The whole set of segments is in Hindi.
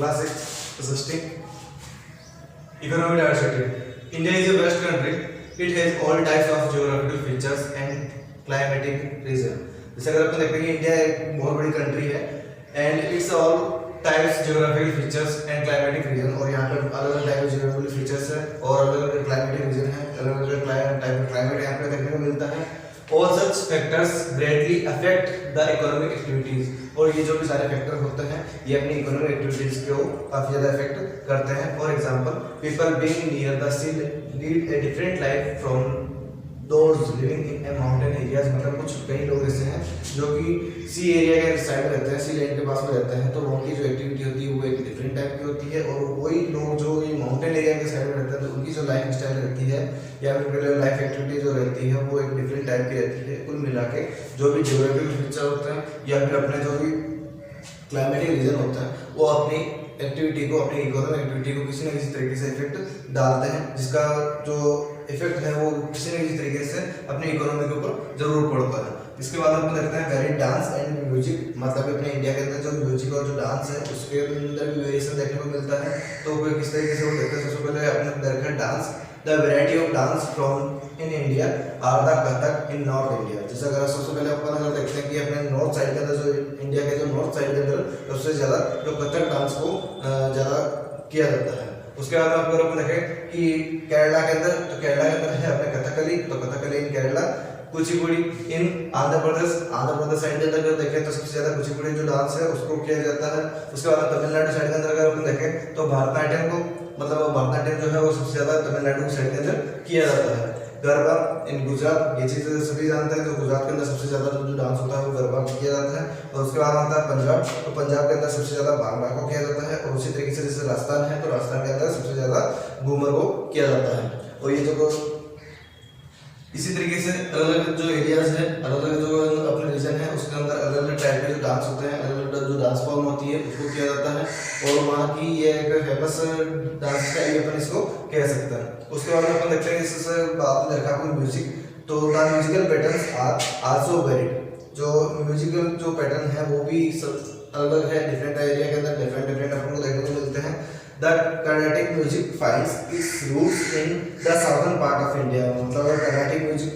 Class 6 Assisting Economic Diversity. India is a vast country. It has all types of geographical features and climatic region. जैसे अगर अपन देखते हैं कि इंडिया एक बहुत बड़ी कंट्री है and it's all types geographical features and climatic reason, और यहाँ पर अलग अलग टाइप के जियोग्राफिकल फीचर्स है और अलग अलग क्लाइमेटिक रीजन है, अलग अलग टाइप का क्लाइमेट यहाँ पे देखने को मिलता है। All such factors greatly affect the economic activities, और ये जो भी सारे फैक्टर होते हैं ये अपनी इकोनॉमिक एक्टिविटीज को काफी ज्यादा इफेक्ट करते हैं। For example, people being near the sea lead a different life from those living in a mountain areas. मतलब कुछ कई लोग ऐसे हैं जो कि सी एरिया के साइड में रहते हैं, सी लाइन के पास में रहते हैं, तो उनकी जो एक्टिविटी होती है वो एक डिफरेंट टाइप की होती है। और वही लोग जो ये माउंटेन एरिया के साइड में रहते हैं तो उनकी जो लाइफ स्टाइल रहती है या फिर लाइफ एक्टिविटी जो रहती है वो एक डिफरेंट टाइप की रहती है। कुल मिला के जो भी जियोग्राफिकल फीचर होते हैं या फिर अपने जो भी क्लाइमेटिक रीजन होता है वो अपनी एक्टिविटी को, अपनी इकोनॉमिक एक्टिविटी को किसी न किसी तरीके से इफेक्ट डालते हैं, जिसका जो इफेक्ट है वो किसी न किसी तरीके से अपनी इकोनॉमी के ऊपर जरूर पड़ता है। इसके बाद हम देखते हैं वेरी डांस एंड म्यूजिक। मतलब अपने इंडिया के अंदर जो म्यूजिक और जो डांस है उसके अंदर भी वेरिएशन देखने को मिलता है। तो वो किस तरीके से वो देखते हैं, सबसे पहले अपने देखते हैं dance. The variety of dance from in India are the Kathak in North India। जैसे अगर सबसे पहले अपन अगर देखते हैं कि अपने नॉर्थ साइड के अंदर जो इंडिया के जो नॉर्थ साइड के अंदर सबसे ज़्यादा जो कथक डांस को ज़्यादा किया जाता है। उसके बाद अगर अपन देखें कि केरला के अंदर, तो केरला के अंदर है अपने कथकली, तो कथकली इन केरला। कुचिपुड़ी इन आंध्र प्रदेश साइड के अंदर अगर देखें तो सबसे ज्यादा कुचिपुड़ी जो डांस है उसको किया जाता है। उसके बाद तमिलनाडु साइड के अंदर अगर अपन देखें तो भारतनाट्यम को, मतलब भारतनाट्यम जो है वो सबसे ज्यादा तमिलनाडु साइड के अंदर किया जाता है। गरबा इन गुजरात, ये चीज सभी जानते हैं, तो गुजरात के अंदर सबसे ज्यादा जो डांस होता है वो गरबा किया जाता है। और उसके बाद आता है पंजाब, तो पंजाब के अंदर सबसे ज्यादा भांगड़ा को किया जाता है। और उसी तरीके से जैसे राजस्थान है तो राजस्थान के अंदर सबसे ज्यादा घूमर को किया जाता है। और ये जो इसी तरीके से अलग अलग जो एरियाज है, अलग अलग जो अपने रीजन है उसके अंदर अलग अलग टाइप के जो डांस होते हैं, अलग अलग जो डांस फॉर्म होती है उसको किया जाता है। और वहाँ की ये एक फेमस डांस स्टाइल अपन इसको कह सकते हैं। उसके बाद अपन देखते हैं इससे बात देखा अपन म्यूजिक, तो the musical patterns are also varied. जो म्यूजिकल जो पैटर्न है वो भी सब अलग अलग है, डिफरेंट एरिया के अंदर डिफरेंट अपन को देखने को मिलते हैं। The Carnatic music finds its roots in the southern part of India। मतलब अगर Carnatic music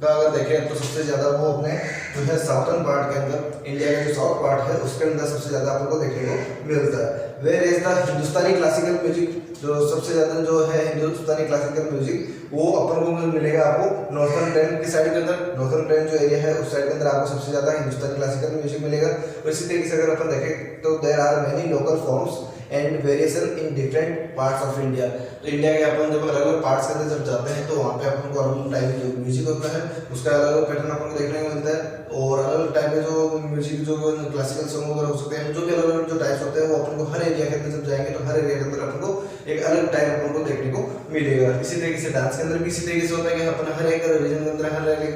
का अगर देखें तो सबसे ज़्यादा वो अपने जो है साउथर्न पार्ट के अंदर, इंडिया का जो साउथ पार्ट है उसके अंदर सबसे ज़्यादा अपन को देखने को मिलता है। Where is the Hindustani classical music, जो सबसे ज़्यादा जो है हिंदुस्तानी क्लासिकल म्यूजिक वो अपन को मिलेगा आपको नॉर्थर्न प्लेन की साइड के अंदर। नॉर्थर्न प्लेन जो एरिया है उस साइड के अंदर आपको सबसे ज़्यादा हिंदुस्तानी क्लासिकल म्यूजिक मिलेगा। और इसी तरीके से अगर अपन देखें तो there are many local forms and variation in different parts of India. तो इंडिया के अपन जब अलग अलग पार्ट्स के अंदर जब जाते हैं तो वहाँ पे अपन को अलग टाइप का जो म्यूजिक होता है उसका अलग अलग पैटर्न अपन को देखने को मिलता है। और अलग अलग टाइप के जो म्यूजिक जो क्लासिकल सॉन्ग वगैरह हो सकते हैं, जो भी अलग अलग जो टाइप्स होते हैं वो अपन को हर एरिया के अंदर जब जाएंगे तो हर एरिया के अंदर अपन को एक अलग टाइप अपन को देखने को मिलेगा। इसी तरीके से डांस के अंदर भी इसी तरीके से होता है कि अपन हर एक रीजन के अंदर, हर एक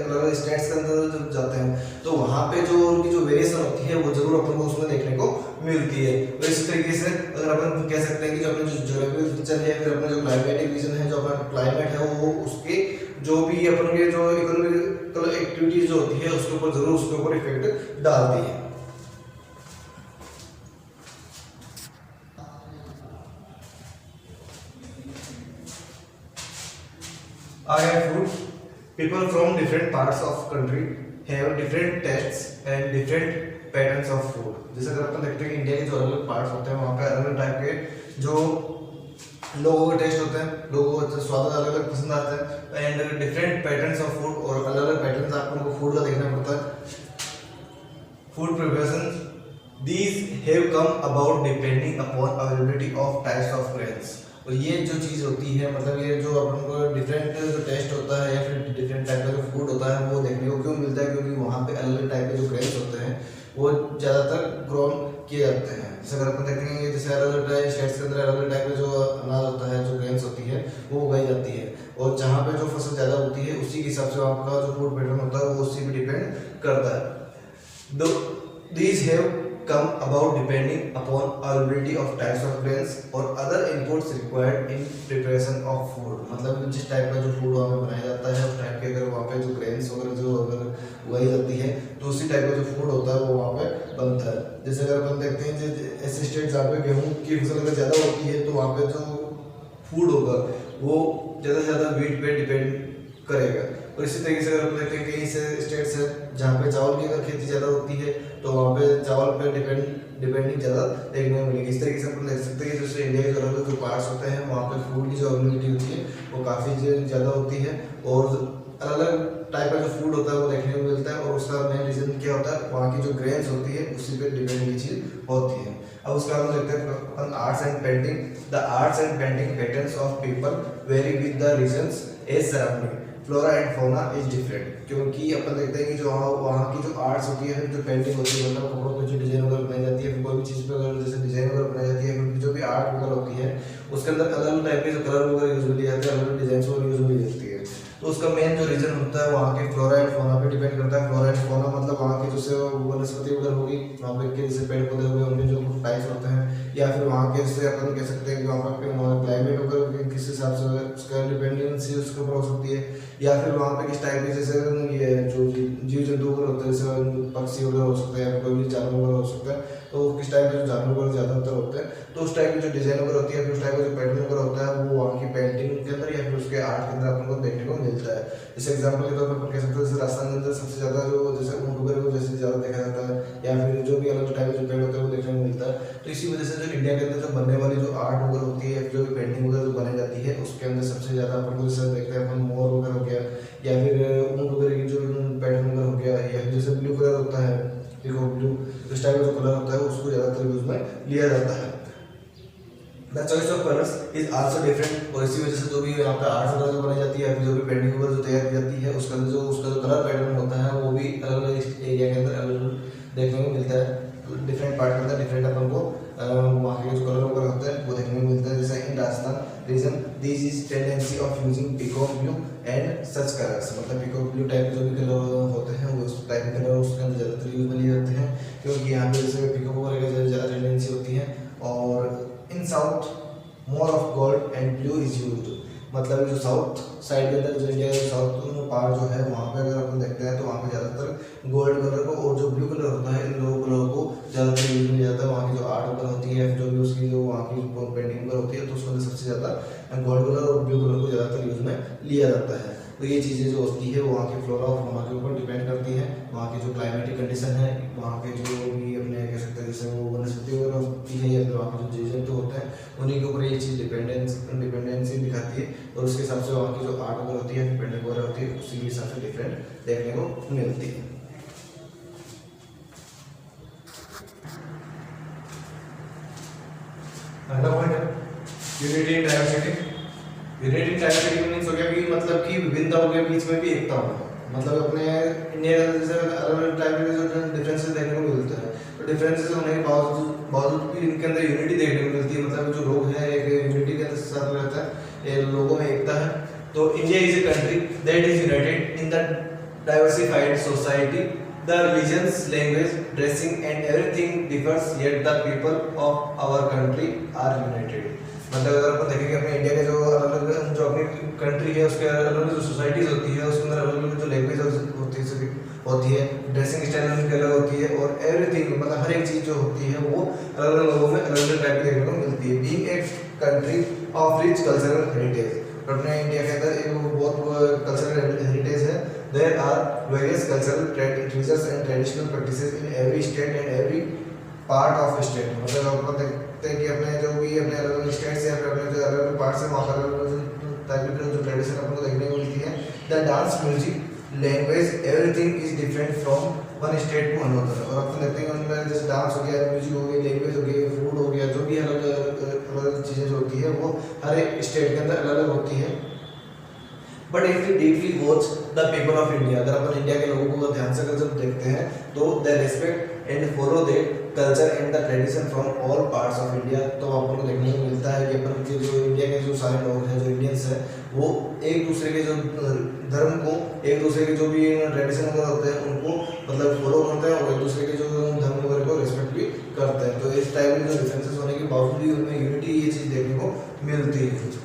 अलग स्टेट्स के अंदर जब जाते हैं तो वहाँ पे जो उनकी जो वेरिएशन होती है वो जरूर अपन को उसमें देखने को मिलती है। और इसी तरीके से अगर अपन कह सकते हैं कि जो अपने जो जियोग्राफिकल फीचर है, फिर अपने जो क्लाइमेटिक रीजन है, जो अपना क्लाइमेट है वो उसके जो भी अपन के जो इकोनॉमिकल एक्टिविटीज जो होती है उसके ऊपर जरूर उसके ऊपर इफेक्ट डालती है। I have food. People from different parts of country have different tastes and different patterns of food. जैसे अगर अपन देखते हैं कि इंडिया के जो अलग अलग पार्ट्स होते हैं वहाँ पे अलग अलग टाइप के जो लोगों के टेस्ट होते हैं, लोगों को स्वाद अलग अलग पसंद आते हैं and different patterns of food, और अलग अलग पैटर्न्स आपको फूड का देखना पड़ता है। Food preparation these have come about depending upon availability of types of grains. और ये जो चीज़ होती है, मतलब ये जो अपन को डिफरेंट जो टेस्ट होता है या फिर डिफरेंट टाइप का जो फूड होता है वो देखने को क्यों मिलता है, क्योंकि वहाँ पे अलग अलग टाइप के जो ग्रेन्स होते हैं वो ज़्यादातर ग्रोन किए जाते हैं। जैसे अगर अपन देखेंगे जैसे अलग अलग स्टेट्स के अंदर अलग अलग टाइप का जो अनाज होता है, जो ग्रेन्स होती है वो उगाई जाती है। और जहाँ पे जो फसल ज़्यादा होती है उसी के हिसाब से आपका जो फूड पैटर्न होता है वो उसी पर डिपेंड करता है। These have come about depending upon availability of types of grains or other inputs required in preparation of food। मतलब जिस टाइप का जो फूड वहाँ पे बनाया जाता है उस टाइप के अगर वहाँ पे जो ग्रेन्स वगैरह जो अगर उगाई जाती है तो उसी टाइप का जो फूड होता है वो वहाँ पे बनता है। जैसे अगर अपन देखते हैं ऐसे स्टेट जहाँ पे गेहूँ की फसल अगर ज़्यादा होती है तो वहाँ पे जो फूड होगा वो ज़्यादा से ज़्यादा व्हीट पे डिपेंड करेगा। और इसी तरीके से अगर हम देखते हैं कई ऐसे स्टेट्स हैं जहाँ पे चावल की अगर खेती ज़्यादा होती है तो वहाँ पे चावल पे डिपेंडिंग ज़्यादा देखने को मिलेगी। इस तरीके से अपन देख सकते हैं कि जैसे इंडिया के जो अलग जो पार्ट्स होते हैं वहाँ पे फूड की जो अवेलेबिलिटी होती है वो काफ़ी ज़्यादा होती है और अलग अलग टाइप का जो फूड होता है वो देखने को मिलता है। और उसका मेन रीज़न क्या होता है, वहाँ की जो ग्रेन्स होती है उसी पे डिपेंड ये चीज़ होती है। अब उसका हम देखते हैं arts and painting. The arts and painting patterns of people very with the regions as surrounding. Flora and fauna is different, क्योंकि अपन देखते हैं कि जो वहाँ की जो आर्ट्स होती है, जो पेंटिंग होती है, मतलब कपड़ों पे जो डिजाइन वगैरह बनाई जाती है, फिर कोई भी चीज़ पे अगर जैसे डिजाइन वगैरह बनाई जाती है, फिर जो भी आर्ट वगैरह होती है उसके अंदर अलग अलग टाइप के जो कलर वगैरह यूज में लिए जाते हैं, अलग अलग डिजाइन वगैरह यूज में जाती है। तो उसका मेन जो रीजन होता है वहाँ के फ्लोरा एंड फौना पे डिपेंड करता है। फ्लोरा एंड फौना मतलब वहाँ की जैसे वनस्पति वगैरह होगी, वहाँ पे के जैसे पेड़ पौधे हुए उनके जो टाइप्स होते हैं, या फिर वहाँ के जैसे अपन कह सकते हैं कि वहाँ पे क्लाइमेट वगैरह किस हिसाब से उसका डिपेंडेंसी उसके ऊपर हो सकती है, या फिर वहाँ पे किस टाइप के जैसे ये जो जीव जंतु वगैरह होते हैं, जैसे पक्षी वगैरह हो सकते हैं, कोई भी जानवर वगैरह हो सकता है, तो किस टाइप के जो जानवर वगैरह ज़्यादातर होते हैं, तो उस टाइप की जो डिजाइन वगैरह होती है, फिर उस टाइप का जो पैटर्न वगैरह होता है वो वहाँ की पेंटिंग के अंदर या फिर उसके आर्ट के अंदर अपन को देखने को मिलता है। जैसे एग्जाम्पल के तौर पर अपन कह सकते हैं जैसे राजस्थान के अंदर सबसे ज़्यादा जो जैसे ऊँट वगैरह को जैसे ज़्यादा देखा जाता है, या फिर जो भी अलग टाइप के जो पेड़ होते हैं वो देखने को मिलता है। तो इसी वजह से जो इंडिया के अंदर जो बनने वाली जो आर्ट वगैरह होती है, जो भी पेंटिंग वगैरह जो बनाई जाती है, उसके अंदर सबसे ज़्यादा अपन को जैसे देखते हैं अपन मोर वगैरह हो गया, या फिर ऊँट वगैरह की जो पैटर्न वगैरह हो गया, या फिर जैसे ब्लू कलर होता है, देखो ब्लू इस टाइप का जो कलर होता है उसको ज़्यादातर यूज में लिया जाता है। The choice of colours is also different, और इसी वजह से जो भी यहाँ पे आर्ट्स वगैरह जो बनाई जाती है, जो भी पेंटिंग वगैरह जो तैयार की जाती है, उसका जो कलर पैटर्न होता है वो भी अलग अलग एरिया के अंदर अलग अलग देखने को मिलता है। डिफरेंट पार्ट के अंदर डिफरेंट अपन को वहाँ के जो कलर वगैरह होते हैं वो देखने को मिलता है। जैसे in Rajasthan region this is tendency of using peacock blue and such colours, मतलब पीकॉक ब्लू टाइप के जो भी कलर होते हैं वो उस टाइप के कलर उसके अंदर ज़्यादातर यूज में लिए जाते हैं, क्योंकि यहाँ पे जैसे पीकॉक वगैरह की ज़्यादा टेंडेंसी होती है। और in south more of gold and blue is used, मतलब जो साउथ साइड के अंदर जो इंडिया का साउथ पार्ट जो है वहाँ पे अगर अपन देखते हैं तो वहाँ पे ज़्यादातर गोल्ड कलर को और जो ब्लू कलर होता है इन दो कलर को ज़्यादातर यूज में जाता है। वहाँ की जो आर्ट वगैरह होती है, जो भी उसकी जो वहाँ की पेंटिंग वगैरह होती है, तो उसके अंदर सबसे ज़्यादा गोल्ड कलर और ब्लू कलर को ज़्यादातर यूज में लिया जाता है। तो ये चीज़ें जो होती है वहाँ के फ्लोरा और फौना के ऊपर डिपेंड करती हैं। वहाँ की जो क्लाइमेटिक कंडीशन है, वहाँ के जो भी अपने कह सकते हैं जैसे वो वनस्पति वगैरह होती है, या फिर वहाँ के जो जीव जंतु होते हैं उन्हीं के ऊपर ये चीज़ डिपेंडेंसी दिखाती है, और उसके हिसाब से वहाँ की जो आर्ट वगैरह होती है, पेंटिंग वगैरह होती है, उसी के हिसाब से डिफरेंट देखने को मिलती है। अगला पॉइंट है unity in diversity. Unity in diversity means हो गया कि मतलब कि विभिन्नताओं के बीच में भी एकता होना। मतलब अपने इंडिया के जैसे अलग अलग टाइप के जो डिफरेंसेस देखने को मिलते हैं, तो डिफरेंसेस होने के बावजूद भी इनके अंदर यूनिटी देखने को मिलती है। मतलब जो लोग हैं एक यूनिटी के साथ रहता है, लोगों में एकता है। तो India is a country that is United in the diversified society. The religions, language, dressing and everything differs, yet the people of our country are united। मतलब अगर अपन देखेंगे अपने इंडिया के जो अलग अलग जो अपनी कंट्री है उसके अलग अलग जो सोसाइटीज होती है उसके अंदर अलग अलग जो लैंग्वेज होती है, ड्रेसिंग स्टाइल उनकी अलग होती है, और एवरीथिंग मतलब हर एक चीज़ जो होती है वो अलग अलग लोगों में अलग अलग टाइप की देखने को मिलती है। Being a country of rich cultural heritage, अपने इंडिया के अंदर एक बहुत कल्चरल हेरिटेज है। There are various cultural traditions and traditional practices in every state and every part of state। मतलब अपन देखते हैं कि अपने जो भी अपने अलग अलग स्टेट्स या फिर अपने जो अलग अलग पार्ट्स हैं वहाँ पर अलग अलग टाइप की जो ट्रेडिशन अपन को देखने को मिलती है। The dance, music, language everything is different from one state to another. और अपन देखते हैं उनमें जैसे डांस हो गया, म्यूजिक हो गया, लैंग्वेज हो गई, फूड हो गया, जो भी अलग अलग चीज़ें जो होती है वो हर एक स्टेट के अंदर अलग अलग होती है। But if you deeply watch the people of India, अगर अपन इंडिया के लोगों को ध्यान से अगर जब देखते हैं तो they respect and follow they culture and the tradition from all parts of India. तो अपन को देखने को मिलता है कि अपन के जो इंडिया के जो सारे लोग हैं, जो इंडियंस हैं, वो एक दूसरे के जो धर्म को, एक दूसरे के जो भी ट्रेडिशन वगैरह होते हैं उनको मतलब फॉलो करते हैं, और एक दूसरे के जो धर्म वगैरह को रिस्पेक्ट भी करते हैं। तो इस टाइप के जो डिफरेंसेस होने के बावजूद भी उनमें यूनिटी ये चीज़ देखने को मिलती है।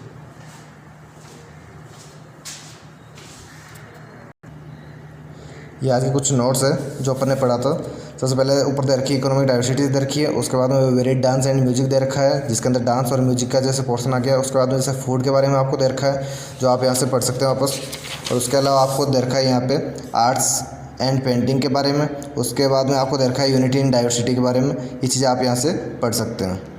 ये आज के कुछ नोट्स है जो अपन ने पढ़ा था। सबसे पहले ऊपर दे रखी है इकोनॉमिक डाइवर्सिटी दे रखी है, उसके बाद में वेरिएड डांस एंड म्यूजिक दे रखा है जिसके अंदर डांस और म्यूजिक का जैसे पोर्शन आ गया। उसके बाद में जैसे फूड के बारे में आपको दे रखा है जो आप यहाँ से पढ़ सकते हैं वापस। और उसके अलावा आपको दे रखा है यहाँ पे आर्ट्स एंड पेंटिंग के बारे में। उसके बाद में आपको दे रखा है यूनिटी इन डाइवर्सिटी के बारे में। ये चीज़ें आप यहाँ से पढ़ सकते हैं।